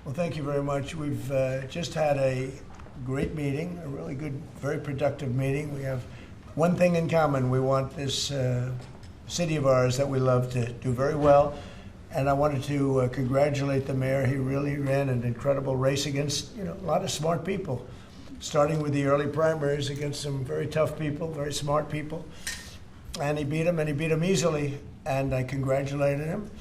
Well, thank you very much. We've just had a great meeting, a really good, very productive meeting. We have one thing in common. We want this city of ours that we love to do very well. And I wanted to congratulate the mayor. He really ran an incredible race against, a lot of smart people, starting with the early primaries against some very tough people, very smart people. And he beat them easily. And I congratulated him.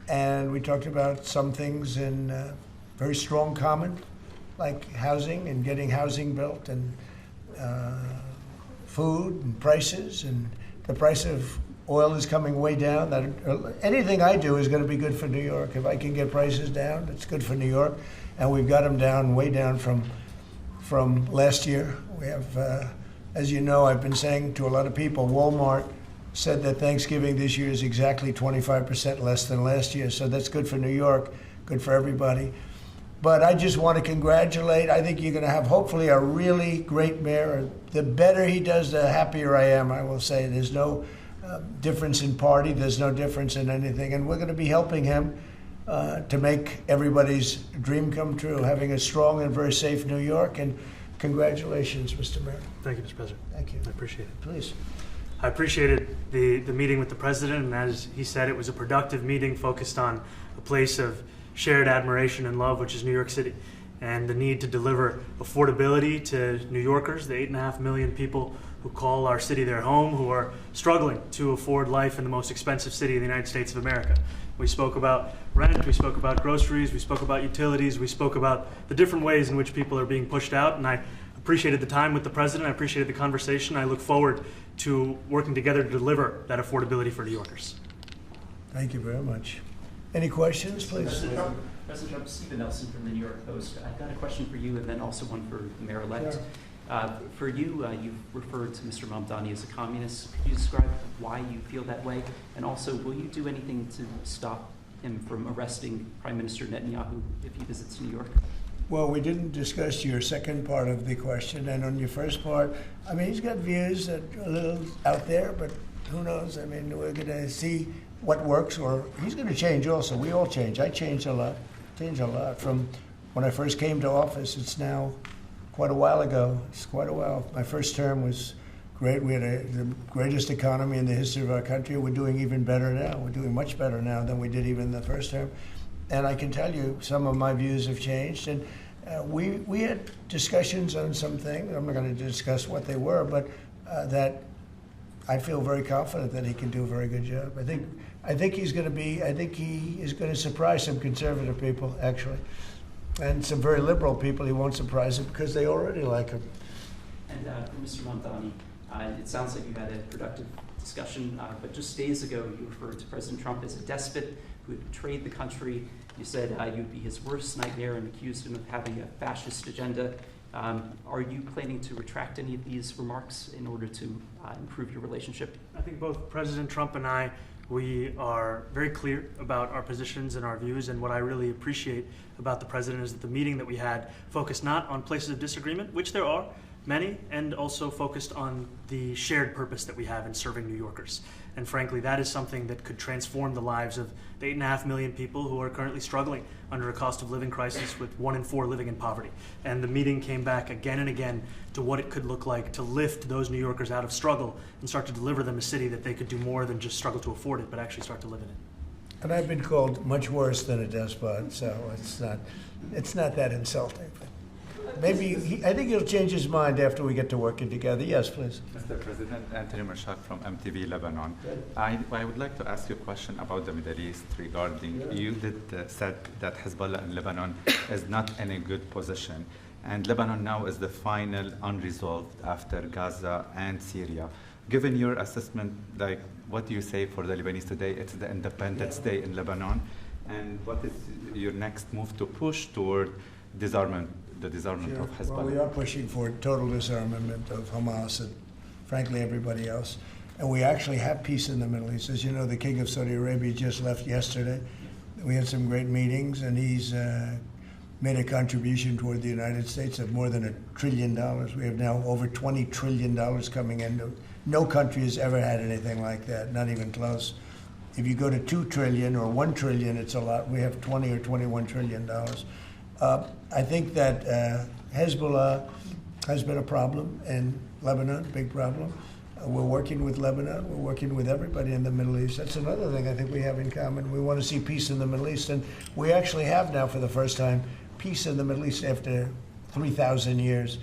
And we talked about some things in very strong common, like housing and getting housing built, and food and prices, and the price of oil is coming way down. That anything I do is going to be good for New York. If I can get prices down, it's good for New York, and we've got them down, way down from last year. We have, as you know, I've been saying to a lot of people, Walmart said that Thanksgiving this year is exactly 25% less than last year, so that's good for New York, good for everybody. But I just want to congratulate. I think you're going to have, hopefully, a really great mayor. The better he does, the happier I am, I will say. There's no difference in party. There's no difference in anything. And we're going to be helping him to make everybody's dream come true, having a strong and very safe New York. And congratulations, Mr. Mayor. Thank you, Mr. President. Thank you. I appreciate it. Please. I appreciated the meeting with the president, and as he said, it was a productive meeting focused on a place of shared admiration and love, which is New York City, and the need to deliver affordability to New Yorkers, the 8.5 million people who call our city their home, who are struggling to afford life in the most expensive city in the United States of America. We spoke about rent, we spoke about groceries, we spoke about utilities, we spoke about the different ways in which people are being pushed out, and I appreciated the time with the president, I appreciated the conversation. I look forward to working together to deliver that affordability for New Yorkers. Thank you very much. Any questions, please? President Trump, Stephen Nelson from the New York Post. I've got a question for you and then also one for the Mayor-Elect. Sure. For you, you've referred to Mr. Mamdani as a communist. Could you describe why you feel that way? And also, will you do anything to stop him from arresting Prime Minister Netanyahu if he visits New York? Well, we didn't discuss your second part of the question. And on your first part, I mean, he's got views that are a little out there, but who knows? I mean, we're going to see what works, or he's going to change also. We all change. I changed a lot. From when I first came to office. It's now quite a while ago. It's quite a while. My first term was great. We had the greatest economy in the history of our country. We're doing even better now. We're doing much better now than we did even the first term. And I can tell you some of my views have changed. And we had discussions on some things. I'm not going to discuss what they were, but that I feel very confident that he can do a very good job. I think he is going to surprise some conservative people, actually. And some very liberal people, he won't surprise them because they already like him. And for Mr. Mamdani, it sounds like you had a productive discussion, but just days ago you referred to President Trump as a despot who had betrayed the country. You said you'd be his worst nightmare and accused him of having a fascist agenda. Are you planning to retract any of these remarks in order to improve your relationship? I think both President Trump and I, we are very clear about our positions and our views, and what I really appreciate about the president is that the meeting that we had focused not on places of disagreement, which there are many, and also focused on the shared purpose that we have in serving New Yorkers. And frankly, that is something that could transform the lives of the 8.5 million people who are currently struggling under a cost of living crisis, with 1 in 4 living in poverty. And the meeting came back again and again to what it could look like to lift those New Yorkers out of struggle and start to deliver them a city that they could do more than just struggle to afford it, but actually start to live in it. And I've been called much worse than a despot, so it's not that insulting. But maybe I think he'll change his mind after we get to working together. Yes, please. Mr. President, Anthony Marshak from MTV Lebanon. I would like to ask you a question about the Middle East regarding, you did said that Hezbollah in Lebanon is not in a good position. And Lebanon now is the final unresolved after Gaza and Syria. Given your assessment, like, what do you say for the Lebanese today? It's the Independence Day in Lebanon. And what is your next move to push toward disarmament? The disarmament of Hezbollah. Well, we are pushing for total disarmament of Hamas and, frankly, everybody else. And we actually have peace in the Middle East. As you know, the King of Saudi Arabia just left yesterday. We had some great meetings, and he's made a contribution toward the United States of more than $1 trillion. We have now over $20 trillion coming in. No country has ever had anything like that, not even close. If you go to $2 trillion or $1 trillion, it's a lot. We have $20 or $21 trillion. I think that Hezbollah has been a problem in Lebanon, big problem. We're working with Lebanon. We're working with everybody in the Middle East. That's another thing I think we have in common. We want to see peace in the Middle East, and we actually have now, for the first time, peace in the Middle East after 3,000 years.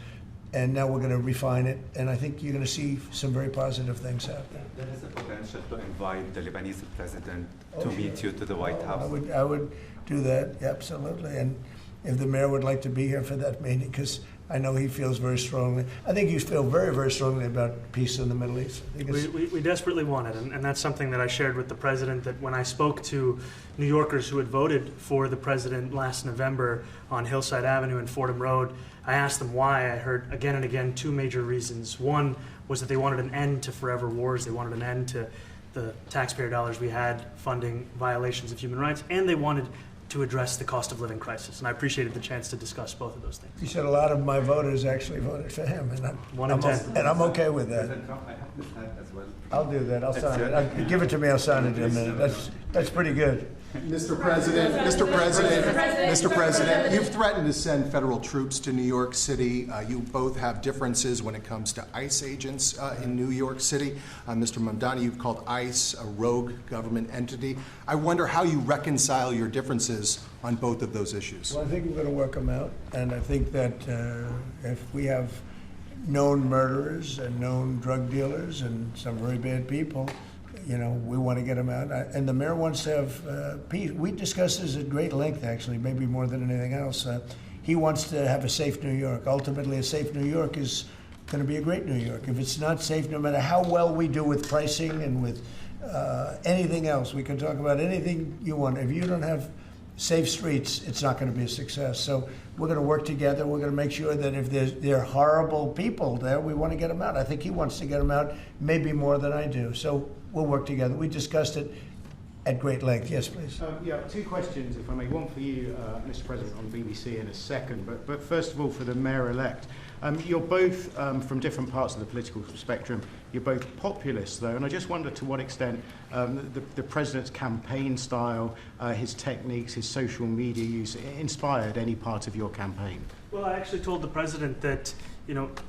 And now we're going to refine it, and I think you're going to see some very positive things happen. There is a potential to invite the Lebanese president to meet you to the White House. I would do that, absolutely. And if the mayor would like to be here for that meeting, because I know he feels very strongly. I think you feel very, very strongly about peace in the Middle East. We desperately want it, and that's something that I shared with the president, that when I spoke to New Yorkers who had voted for the president last November on Hillside Avenue and Fordham Road, I asked them why. I heard again and again two major reasons. One was that they wanted an end to forever wars. They wanted an end to the taxpayer dollars we had funding violations of human rights, and they wanted to address the cost of living crisis. And I appreciated the chance to discuss both of those things. You said a lot of my voters actually voted for him, and I'm okay with that. President Trump, I have this hat as well. I'll do that. I'll sign it. Give it to me. I'll sign it in a minute. That's pretty good. Mr. President, you've threatened to send federal troops to New York City. You both have differences when it comes to ICE agents in New York City. Mr. Mamdani, you've called ICE a rogue government entity. I wonder how you reconcile your differences on both of those issues. Well, I think we're going to work them out, and I think that if we have known murderers and known drug dealers and some very bad people, we want to get them out. And the mayor wants to have peace. We discussed this at great length, actually, maybe more than anything else. He wants to have a safe New York. Ultimately, a safe New York is going to be a great New York. If it's not safe, no matter how well we do with pricing and with anything else, we can talk about anything you want. If you don't have safe streets, it's not going to be a success. So we're going to work together. We're going to make sure that if there are horrible people there, we want to get them out. I think he wants to get them out maybe more than I do. So we'll work together. We discussed it at great length. Yes, please. Two questions, if I may. One for you, Mr. President, on BBC in a second. But first of all, for the Mayor-Elect. You're both from different parts of the political spectrum. You're both populists, though, and I just wonder to what extent the president's campaign style, his techniques, his social media use inspired any part of your campaign. Well, I actually told the president that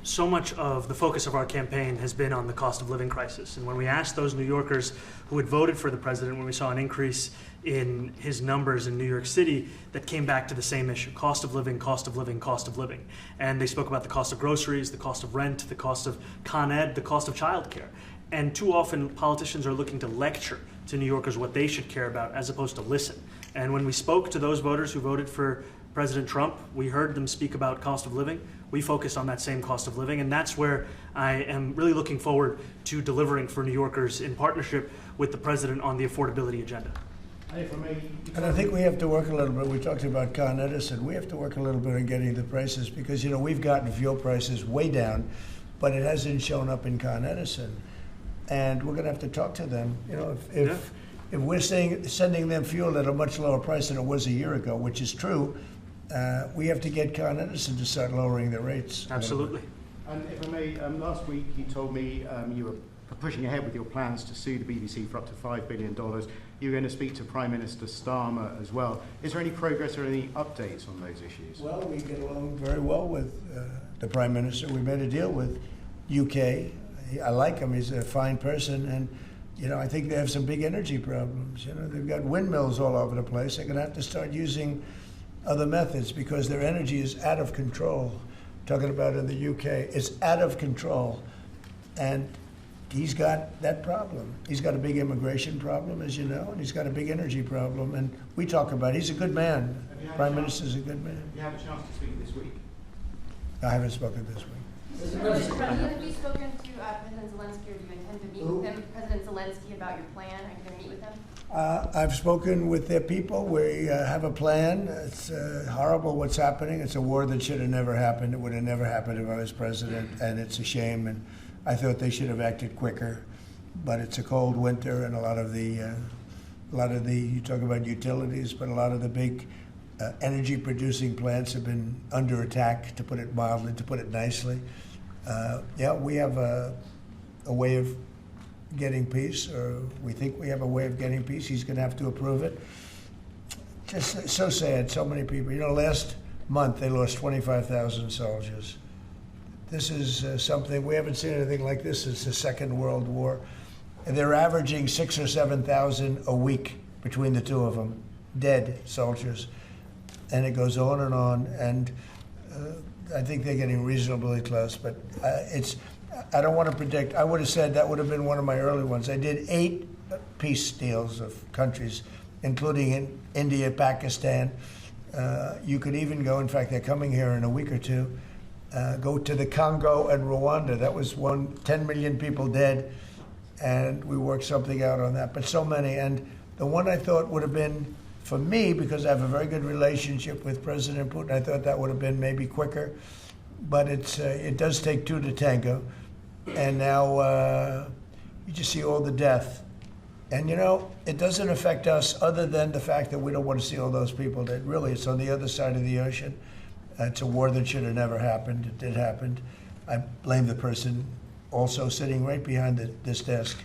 so much of the focus of our campaign has been on the cost of living crisis. And when we asked those New Yorkers who had voted for the president, when we saw an increase in his numbers in New York City, that came back to the same issue: cost of living, cost of living, cost of living. And they spoke about the cost of groceries, the cost of rent, the cost of Con Ed, the cost of childcare. And too often politicians are looking to lecture to New Yorkers what they should care about as opposed to listen. And when we spoke to those voters who voted for President Trump, we heard them speak about cost of living. We focused on that same cost of living, and that's where I am really looking forward to delivering for New Yorkers in partnership with the president on the affordability agenda. And I think we have to work a little bit. We talked about Con Edison. We have to work a little bit on getting the prices, because we've gotten fuel prices way down, but it hasn't shown up in Con Edison. And we're going to have to talk to them. If we're sending them fuel at a much lower price than it was a year ago, which is true, we have to get Con Edison to start lowering their rates. Absolutely. And if I may, last week you told me you were pushing ahead with your plans to sue the BBC for up to $5 billion. You were going to speak to Prime Minister Starmer as well. Is there any progress or any updates on those issues? Well, we get along very well with the Prime Minister. We made a deal with UK. I like him. He's a fine person. And, I think they have some big energy problems. They've got windmills all over the place. They're going to have to start using other methods because their energy is out of control. Talking about in the UK, it's out of control. And he's got that problem. He's got a big immigration problem, as you know, and he's got a big energy problem. And we talk about it. He's a good man. Prime Minister's a good man. You had a chance to speak this week? I haven't spoken this week. Have you spoken to President Zelensky, or do you intend to meet with him, President Zelensky, about your plan? Are you going to meet with him? I've spoken with their people. We have a plan. It's horrible what's happening. It's a war that should have never happened. It would have never happened if I was president, and it's a shame. And I thought they should have acted quicker. But it's a cold winter, and a lot of the you talk about utilities, but a lot of the big energy-producing plants have been under attack, to put it mildly, to put it nicely. We have a way of getting peace, or we think we have a way of getting peace. He's going to have to approve it. Just so sad, so many people. Last month, they lost 25,000 soldiers. This is something, we haven't seen anything like this since the Second World War. And they're averaging 6,000 or 7,000 a week between the two of them, dead soldiers. And it goes on, and I think they're getting reasonably close, but I don't want to predict. I would have said that would have been one of my early ones. I did 8 peace deals of countries, including in India, Pakistan. You could even go, in fact, they're coming here in a week or two, go to the Congo and Rwanda. That was 10 million people dead, and we worked something out on that, but so many. And the one I thought would have been, for me, because I have a very good relationship with President Putin, I thought that would have been maybe quicker, but it does take 2 to tango. And now you just see all the death. And it doesn't affect us other than the fact that we don't want to see all those people dead. Really, it's on the other side of the ocean. It's a war that should have never happened. It did happen. I blame the person also sitting right behind this desk.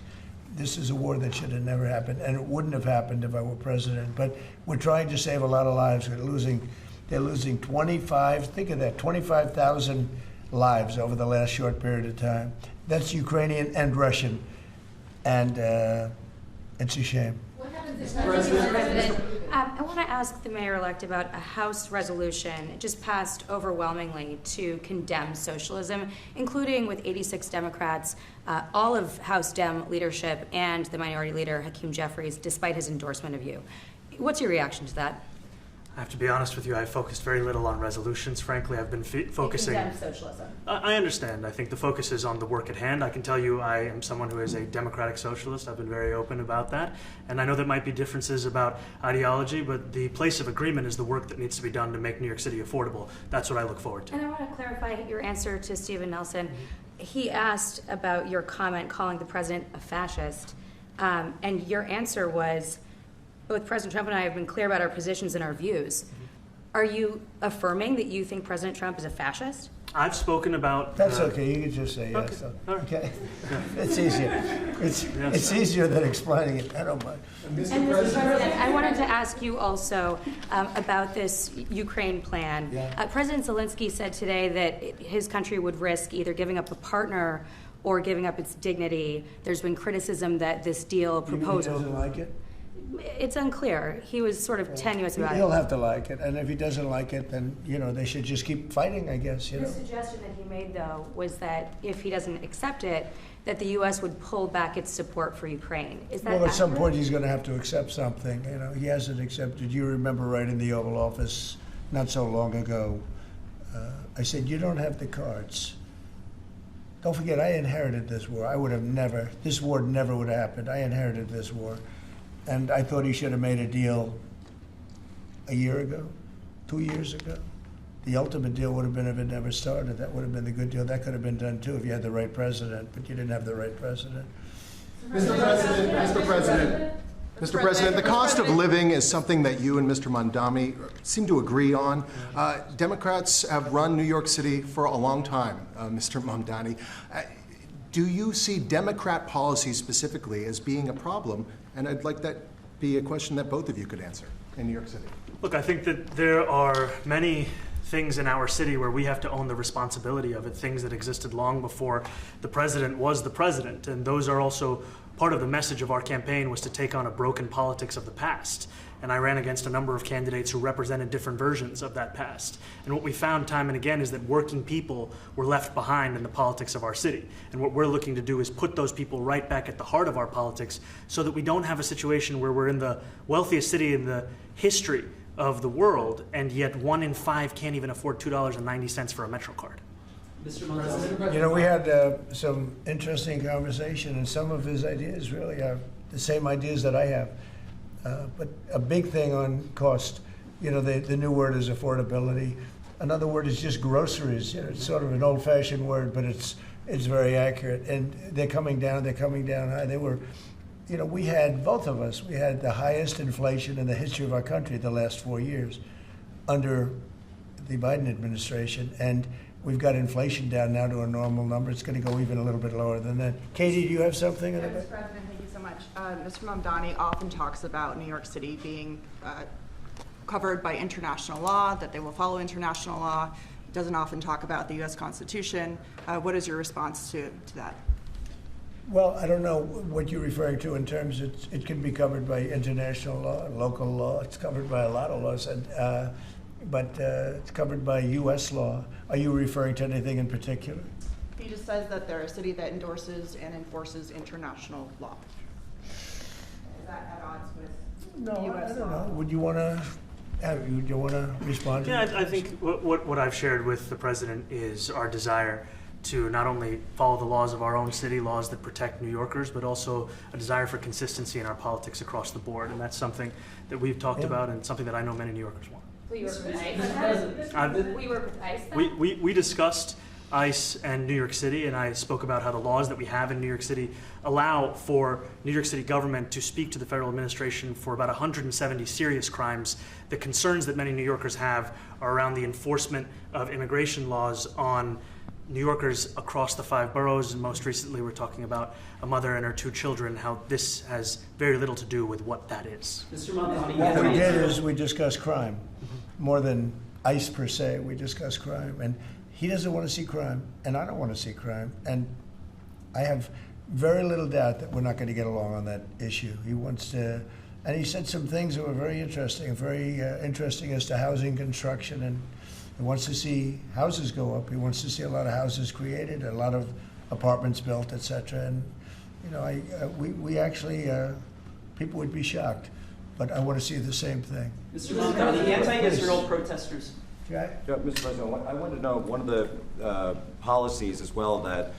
This is a war that should have never happened, and it wouldn't have happened if I were president. But we're trying to save a lot of lives. They're losing 25,000 lives over the last short period of time. That's Ukrainian and Russian, and it's a shame. What happens if President? I want to ask the mayor-elect about a House resolution just passed overwhelmingly to condemn socialism, including with 86 Democrats, all of House Dem leadership, and the minority leader, Hakeem Jeffries, despite his endorsement of you. What's your reaction to that? I have to be honest with you, I focused very little on resolutions. Frankly, I've been focusing... It condemns socialism. I understand. I think the focus is on the work at hand. I can tell you I am someone who is a democratic socialist. I've been very open about that. And I know there might be differences about ideology, but the place of agreement is the work that needs to be done to make New York City affordable. That's what I look forward to. And I want to clarify your answer to Stephen Nelson. He asked about your comment calling the president a fascist, and your answer was, both President Trump and I have been clear about our positions and our views. Are you affirming that you think President Trump is a fascist? I've spoken about... That's okay. You can just say yes. Okay. It's easier. It's easier than explaining it. I don't mind. And Mr. President, I wanted to ask you also about this Ukraine plan. Yeah. President Zelensky said today that his country would risk either giving up a partner or giving up its dignity. There's been criticism that this deal proposal... He doesn't like it? It's unclear. He was sort of tenuous about it. He'll have to like it, and if he doesn't like it, then they should just keep fighting, I guess. The suggestion that he made, though, was that if he doesn't accept it, that the U.S. would pull back its support for Ukraine. Is that well, at some accurate? point he's going to have to accept something. He hasn't accepted. You remember right in the Oval Office not so long ago, I said, you don't have the cards. Don't forget, I inherited this war. This war never would have happened. I inherited this war. And I thought he should have made a deal a year ago, 2 years ago. The ultimate deal would have been if it never started. That would have been the good deal. That could have been done too if you had the right president, but you didn't have the right president. Mr. President, the cost of living is something that you and Mr. Mamdani seem to agree on. Democrats have run New York City for a long time, Mr. Mamdani. Do you see Democrat policy specifically as being a problem? And I'd like that be a question that both of you could answer in New York City. Look, I think that there are many things in our city where we have to own the responsibility of it, things that existed long before the president was the president. And those are also part of the message of our campaign, was to take on a broken politics of the past. And I ran against a number of candidates who represented different versions of that past. And what we found time and again is that working people were left behind in the politics of our city. And what we're looking to do is put those people right back at the heart of our politics so that we don't have a situation where we're in the wealthiest city in the history of the world, and yet 1 in 5 can't even afford $2.90 for a Metro card. Mr. Mamdani. We had some interesting conversation, and some of his ideas really are the same ideas that I have. But a big thing on cost, the new word is affordability. Another word is just groceries. It's sort of an old-fashioned word, but it's very accurate. And they're coming down high. They were, we had, both of us, we had the highest inflation in the history of our country the last 4 years under the Biden administration. And we've got inflation down now to a normal number. It's going to go even a little bit lower than that. Katie, do you have something? Mr. President, thank you so much. Mr. Mamdani often talks about New York City being covered by international law, that they will follow international law. It doesn't often talk about the U.S. Constitution. What is your response to that? Well, I don't know what you're referring to in terms it can be covered by international law, local law. It's covered by a lot of laws, but it's covered by U.S. law. Are you referring to anything in particular? He just says that they're a city that endorses and enforces international law. Is that at odds with U.S. I don't law? know. Would you want to? Do you want to respond to Yeah, that? I think what I've shared with the president is our desire to not only follow the laws of our own city, laws that protect New Yorkers, but also a desire for consistency in our politics across the board. And that's something that we've talked about and something that I know many New Yorkers want. Will you work with ICE? Will you work with ICE then? We discussed ICE and New York City, and I spoke about how the laws that we have in New York City allow for New York City government to speak to the federal administration for about 170 serious crimes. The concerns that many New Yorkers have are around the enforcement of immigration laws on New Yorkers across the 5 boroughs, and most recently we're talking about a mother and her 2 children, how this has very little to do with what that is. Mr. Mamdani, What we did is we discussed crime. More than ICE per se, we discussed crime. And he doesn't want to see crime, and I don't want to see crime. And I have very little doubt that we're not going to get along on that issue. He wants to, and he said some things that were very interesting as to housing construction, and he wants to see houses go up. He wants to see a lot of houses created, a lot of apartments built, etc. And you know, we actually people would be shocked, but I want to see the same thing. Mr. Mamdani, anti-Israel protesters. Jack? Yeah, Mr. President, I wanted to know one of the policies as well that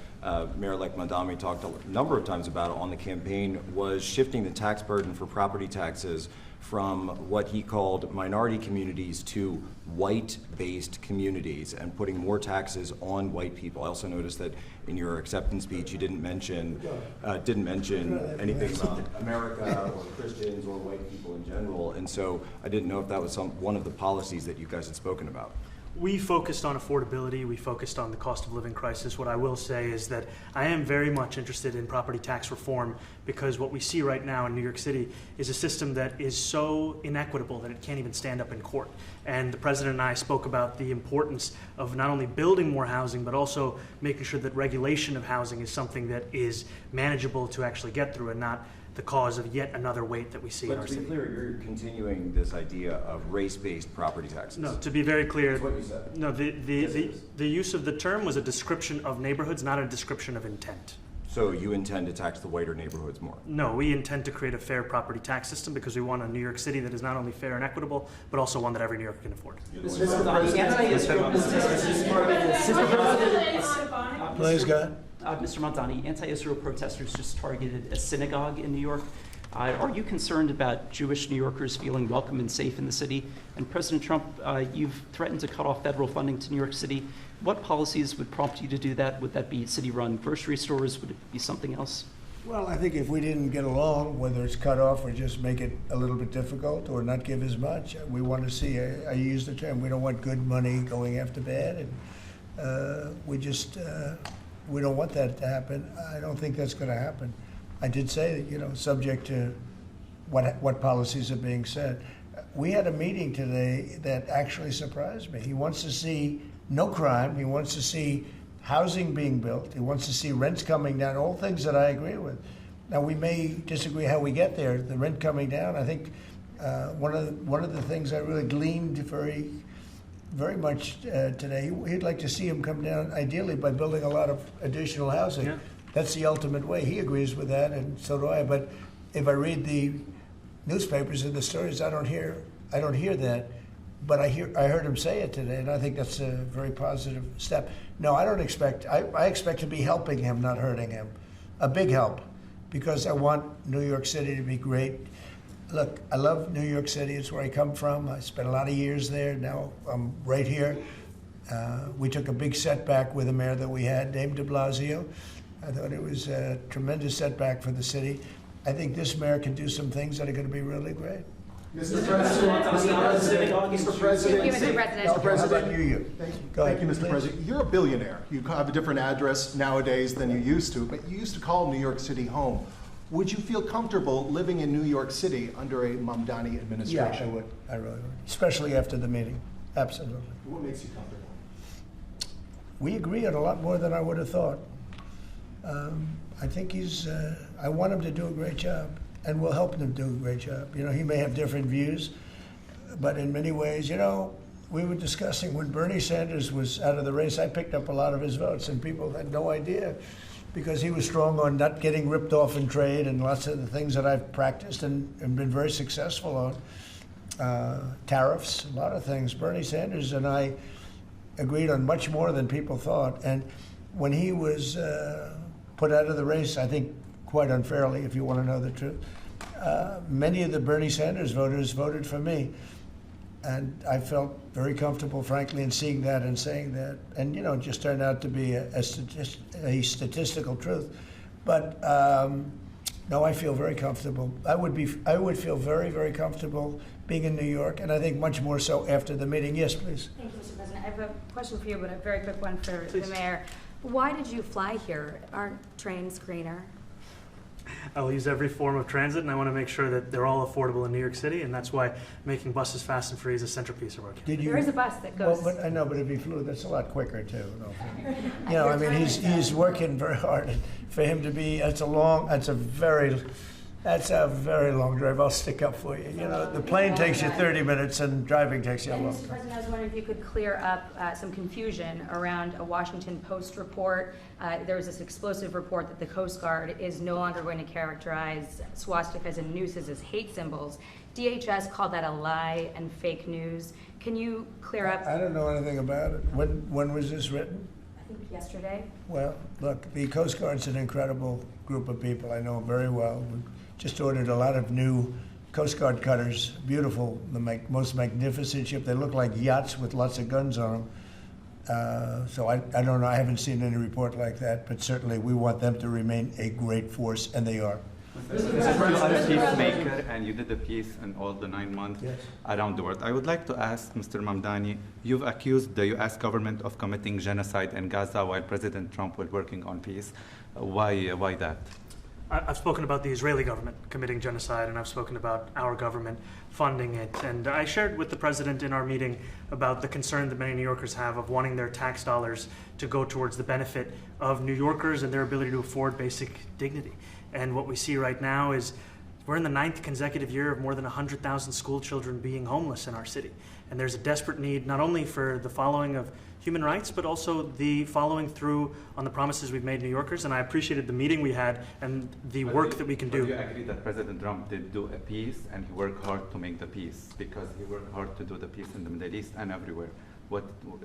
Mayor-elect Mamdani talked a number of times about on the campaign was shifting the tax burden for property taxes from what he called minority communities to white-based communities and putting more taxes on white people. I also noticed that in your acceptance speech you didn't mention anything about America or Christians or white people in general, and so I didn't know if that was one of the policies that you guys had spoken about. We focused on affordability. We focused on the cost of living crisis. What I will say is that I am very much interested in property tax reform because what we see right now in New York City is a system that is so inequitable that it can't even stand up in court. And the president and I spoke about the importance of not only building more housing, but also making sure that regulation of housing is something that is manageable to actually get through and not the cause of yet another weight that we see in our But to be city. clear, you're continuing this idea of race-based property taxes. No, to be very clear, That's what you said. no, the use of the term was a description of neighborhoods, not a description of intent. So you intend to tax the whiter neighborhoods more? No, we intend to create a fair property tax system because we want a New York City that is not only fair and equitable, but also one that every New Yorker can afford. Mr. Mamdani, anti-Israel protesters just Please, God. Mr. Mamdani, anti-Israel protesters just targeted a synagogue in New York. Are you concerned about Jewish New Yorkers feeling welcome and safe in the city? And President Trump, you've threatened to cut off federal funding to New York City. What policies would prompt you to do that? Would that be city-run grocery stores? Would it be something else? Well, I think if we didn't get along, whether it's cut off or just make it a little bit difficult or not give as much, we want to see, I use the term, we don't want good money going after bad, and we don't want that to happen. I don't think that's going to happen. I did say that, subject to what policies are being said. We had a meeting today that actually surprised me. He wants to see no crime. He wants to see housing being built. He wants to see rents coming down, all things that I agree with. Now, we may disagree how we get there, the rent coming down. I think one of the things I really gleaned very much today, he'd like to see him come down, ideally, by building a lot of additional housing. Yeah. That's the ultimate way. He agrees with that, and so do I. But if I read the newspapers and the stories, I don't hear that. But I heard him say it today, and I think that's a very positive step. No, I don't expect. I expect to be helping him, not hurting him. A big help, because I want New York City to be great. Look, I love New York City. It's where I come from. I spent a lot of years there. Now I'm right here. We took a big setback with the mayor that we had, named de Blasio. I thought it was a tremendous setback for the city. I think this mayor can do some things that are going to be really great. Mr. President, Mr. President, Thank you, Mr. President. How about you? Go Thank you, ahead. Mr. President. You're a billionaire. You have a different address nowadays than you used to, but you used to call New York City home. Would you feel comfortable living in New York City under a Mamdani Yeah, administration? I would. I really would. Especially after the meeting. Absolutely. What makes you comfortable? We agree on a lot more than I would have thought. I think I want him to do a great job, and we'll help him do a great job. You know, he may have different views, but in many ways, you know, we were discussing when Bernie Sanders was out of the race, I picked up a lot of his votes, and people had no idea because he was strong on not getting ripped off in trade and lots of the things that I've practiced and been very successful on. Tariffs, a lot of things. Bernie Sanders and I agreed on much more than people thought. And when he was put out of the race, I think quite unfairly, if you want to know the truth, many of the Bernie Sanders voters voted for me. And I felt very comfortable, frankly, in seeing that and saying that. And, you know, it just turned out to be a statistical truth. But, no, I feel very comfortable. I would feel very, very comfortable being in New York, and I think much more so after the meeting. Yes, please. Thank you, Mr. President. I have a question for you, but a very quick one for Please. the mayor. Why did you fly here? Aren't trains greener? I'll use every form of transit, and I want to make sure that they're all affordable in New York City, and that's why making buses fast and free is a centerpiece of our campaign. Did you? There is a bus that goes. Well, but I know, but if he flew, that's a lot quicker too. You know, I mean, he's working very hard. For him to be, that's a very long drive. I'll stick up for you. You know, the plane takes you 30 minutes, and driving takes you a And long Mr. time. President, I was wondering if you could clear up some confusion around a Washington Post report. There was this explosive report that the Coast Guard is no longer going to characterize swastikas and nooses as hate symbols. DHS called that a lie and fake news. Can you clear up? I don't know anything about it. When was this written? I think yesterday. Well, look, the Coast Guard's an incredible group of people. I know them very well. We just ordered a lot of new Coast Guard cutters, beautiful, the most magnificent ship. They look like yachts with lots of guns on them. So I don't know, I haven't seen any report like that, but certainly we want them to remain a great force, and they are. You are a peacemaker, and you did the peace in all the 9 months Yes. around the world. I would like to ask Mr. Mamdani, you've accused the U.S. government of committing genocide in Gaza while President Trump was working on peace. Why that? I've spoken about the Israeli government committing genocide, and I've spoken about our government funding it. And I shared with the president in our meeting about the concern that many New Yorkers have of wanting their tax dollars to go towards the benefit of New Yorkers and their ability to afford basic dignity. And what we see right now is we're in the 9th consecutive year of more than 100,000 school children being homeless in our city. And there's a desperate need not only for the following of human rights, but also the following through on the promises we've made New Yorkers. And I appreciated the meeting we had and the work that we can do. Do you agree that President Trump did do a peace and he worked hard to make the peace? Because he worked hard to do the peace in the Middle East and everywhere.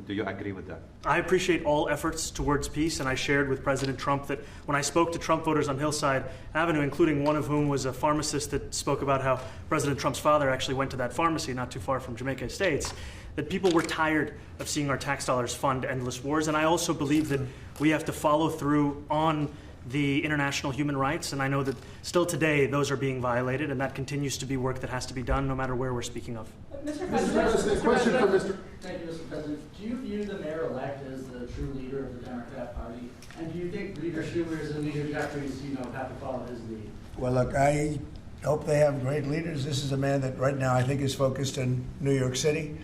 Do you agree with that? I appreciate all efforts towards peace, and I shared with President Trump that when I spoke to Trump voters on Hillside Avenue, including one of whom was a pharmacist that spoke about how President Trump's father actually went to that pharmacy not too far from Jamaica Estates, that people were tired of seeing our tax dollars fund endless wars. And I also believe that we have to follow through on the international human rights, and I know that still today those are being violated, and that continues to be work that has to be done no matter where we're speaking of. Mr. President, question for Mr. Thank you, Mr. President. Do you view the mayor-elect as the true leader of the Democrat Party? And do you think Leader Schumer's and Leader Jeffries, have to follow his lead? Well, look, I hope they have great leaders. This is a man that right now I think is focused in New York City.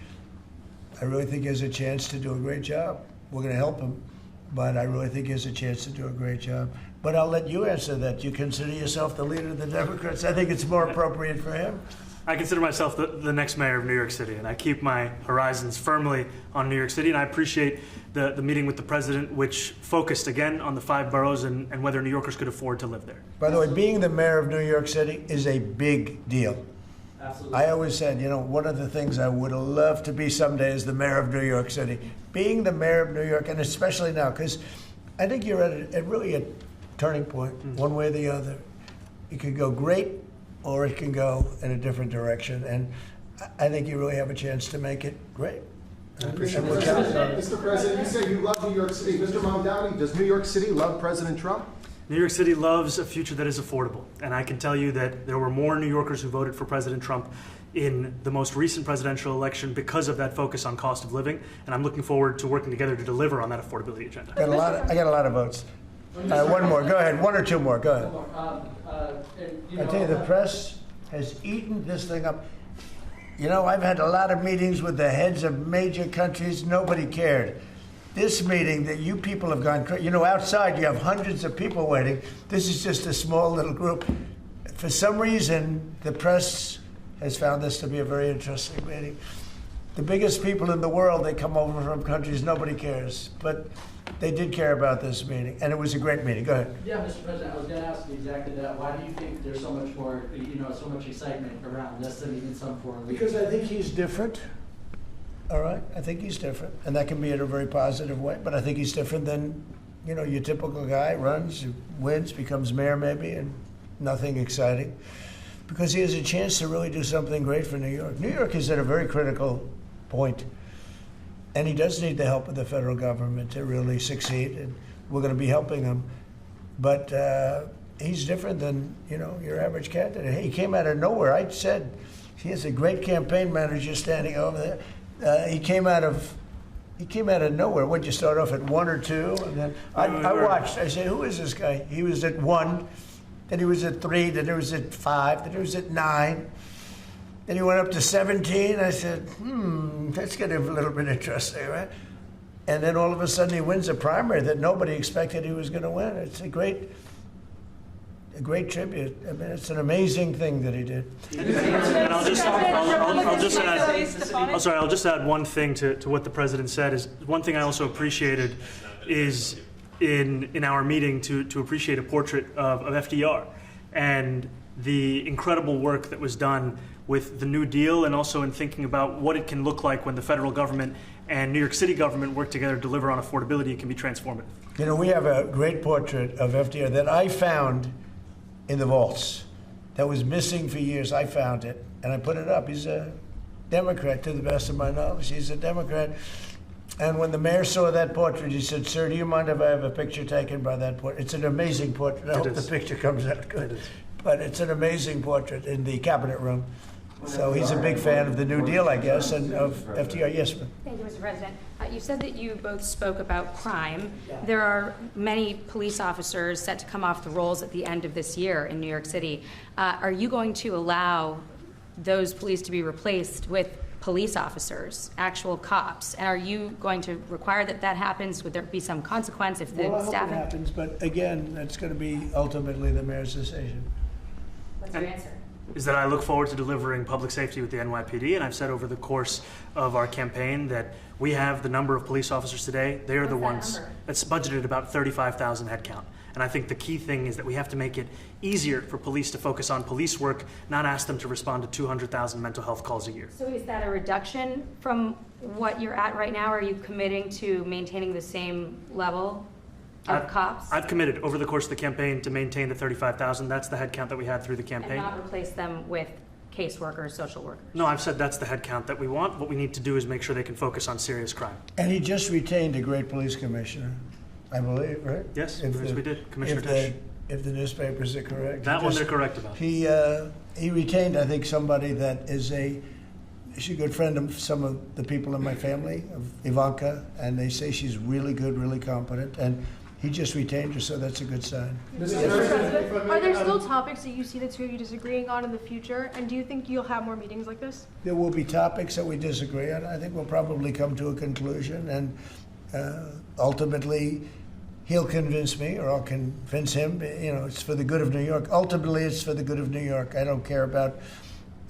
I really think he has a chance to do a great job. We're going to help him, but I really think he has a chance to do a great job. But I'll let you answer that. You consider yourself the leader of the Democrats? I think it's more appropriate for him. I consider myself the next mayor of New York City, and I keep my horizons firmly on New York City, and I appreciate the meeting with the president, which focused again on the 5 boroughs and whether New Yorkers could afford to live there. By the way, being the mayor of New York City is a big deal. Absolutely. I always said, one of the things I would love to be someday is the mayor of New York City. Being the mayor of New York, and especially now, because I think you're at really a turning point, one way or the other. It could go great, or it can go in a different direction. And I think you really have a chance to make it great. Mr. President, you say you love New York City. Mr. Mamdani, does New York City love President Trump? New York City loves a future that is affordable. And I can tell you that there were more New Yorkers who voted for President Trump in the most recent presidential election because of that focus on cost of living. And I'm looking forward to working together to deliver on that affordability agenda. I got a lot of votes. One more. Go ahead. One or two more. Go ahead. And, I tell you, the press has eaten this thing up. You know, I've had a lot of meetings with the heads of major countries. Nobody cared. This meeting that you people have gone crazy. You know, outside you have hundreds of people waiting. This is just a small little group. For some reason, the press has found this to be a very interesting meeting. The biggest people in the world, they come over from countries nobody cares. But they did care about this meeting, and it was a great meeting. Go ahead. Yeah, Mr. President, I was going to ask you exactly that. Why do you think there's so much more, so much excitement around this than even some foreign leaders? Because I think he's different. All right, I think he's different, and that can be in a very positive way. But I think he's different than, your typical guy runs, wins, becomes mayor maybe, and nothing exciting. Because he has a chance to really do something great for New York. New York is at a very critical point, and he does need the help of the federal government to really succeed, and we're going to be helping him. But he's different than your average candidate. He came out of nowhere. I said he has a great campaign manager standing over there. He came out of nowhere. What'd you start off at 1 or 2? And then I watched. I said, who is this guy? He was at 1, then he was at 3, then he was at 5, then he was at 9. Then he went up to 17. I said, that's getting a little bit interesting, right? And then all of a sudden he wins a primary that nobody expected he was going to win. It's a great tribute. I mean, it's an amazing thing that he did. And I'll just add one thing to what the president said. Is one thing I also appreciated is in our meeting to appreciate a portrait of FDR and the incredible work that was done with the New Deal, and also in thinking about what it can look like when the federal government and New York City government work together to deliver on affordability. It can be transformative. We have a great portrait of FDR that I found in the vaults that was missing for years. I found it, and I put it up. He's a Democrat, to the best of my knowledge. He's a Democrat. And when the mayor saw that portrait, he said, "Sir, do you mind if I have a picture taken by that portrait?" It's an amazing portrait. I hope the picture comes out good. But it's an amazing portrait in the cabinet room. So he's a big fan of the New Deal, I guess, and of FDR. Yes, ma'am. Thank you, Mr. President. You said that you both spoke about crime. There are many police officers set to come off the rolls at the end of this year in New York City. Are you going to allow those police to be replaced with police officers, actual cops? And are you going to require that happens? Would there be some consequence if the Well, I hope staffing? it happens, but again, that's going to be ultimately the mayor's decision. What's your answer? Is that I look forward to delivering public safety with the NYPD, and I've said over the course of our campaign that we have the number of police officers today. They are the ones that's budgeted about 35,000 headcount. And I think the key thing is that we have to make it easier for police to focus on police work, not ask them to respond to 200,000 mental health calls a year. So is that a reduction from what you're at right now? Are you committing to maintaining the same level of cops? I've committed over the course of the campaign to maintain the 35,000. That's the headcount that we had through the campaign. And not replace them with caseworkers, social workers? No, I've said that's the headcount that we want. What we need to do is make sure they can focus on serious crime. And he just retained a great police commissioner, I believe, right? Yes, we did. Commissioner Tisch. If the newspapers are correct. That one they're correct about. He retained, I think, somebody that is she's a good friend of some of the people in my family, of Ivanka, and they say she's really good, really competent, and he just retained her, so that's a good sign. Mr. President, are there still topics that you see the two of you disagreeing on in the future, and do you think you'll have more meetings like this? There will be topics that we disagree on. I think we'll probably come to a conclusion, and ultimately he'll convince me, or I'll convince him. It's for the good of New York. Ultimately, it's for the good of New York. I don't care about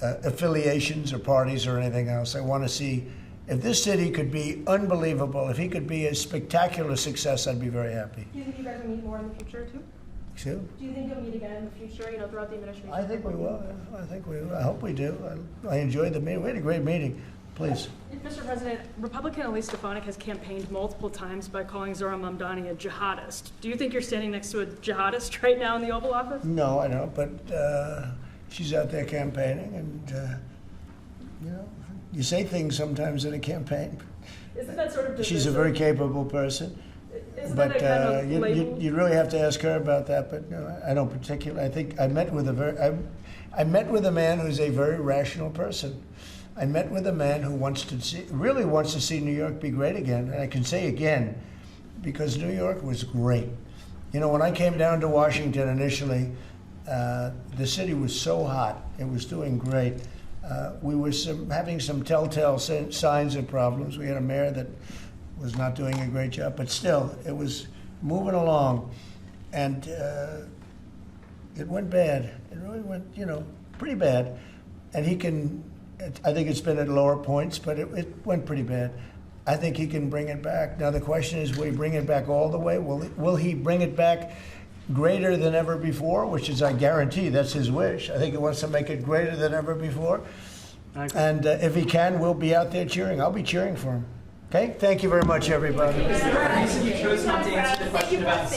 affiliations or parties or anything else. I want to see if this city could be unbelievable, if he could be a spectacular success, I'd be very happy. Do you think you guys will meet more in the future, too? Sure. Do you think you'll meet again in the future, throughout the administration? I think we will. I think we will. I hope we do. I enjoyed the meeting. We had a great meeting. Please. Mr. President, Republican Elise Stefanik has campaigned multiple times by calling Zohran Mamdani a jihadist. Do you think you're standing next to a jihadist right now in the Oval Office? No, I don't, but she's out there campaigning, and, you say things sometimes in a campaign. Isn't that sort of divisive? She's a very capable person. Isn't But that a kind of label? you really have to ask her about that. But no, I don't particularly. I think I met with I met with a man who's a very rational person. I met with a man who really wants to see New York be great again. And I can say again, because New York was great. You know, when I came down to Washington initially, the city was so hot. It was doing great. We were having some telltale signs of problems. We had a mayor that was not doing a great job, but still, it was moving along. And it went bad. It really went, you know, pretty bad. And he can, I think it's been at lower points, but it went pretty bad. I think he can bring it back. Now the question is, will he bring it back all the way? Will he bring it back greater than ever before, which is, I guarantee, that's his wish. I think he wants to make it greater than ever before. And if he can, we'll be out there cheering. I'll be cheering for him. Okay? Thank you very much, everybody. You chose not to answer the question about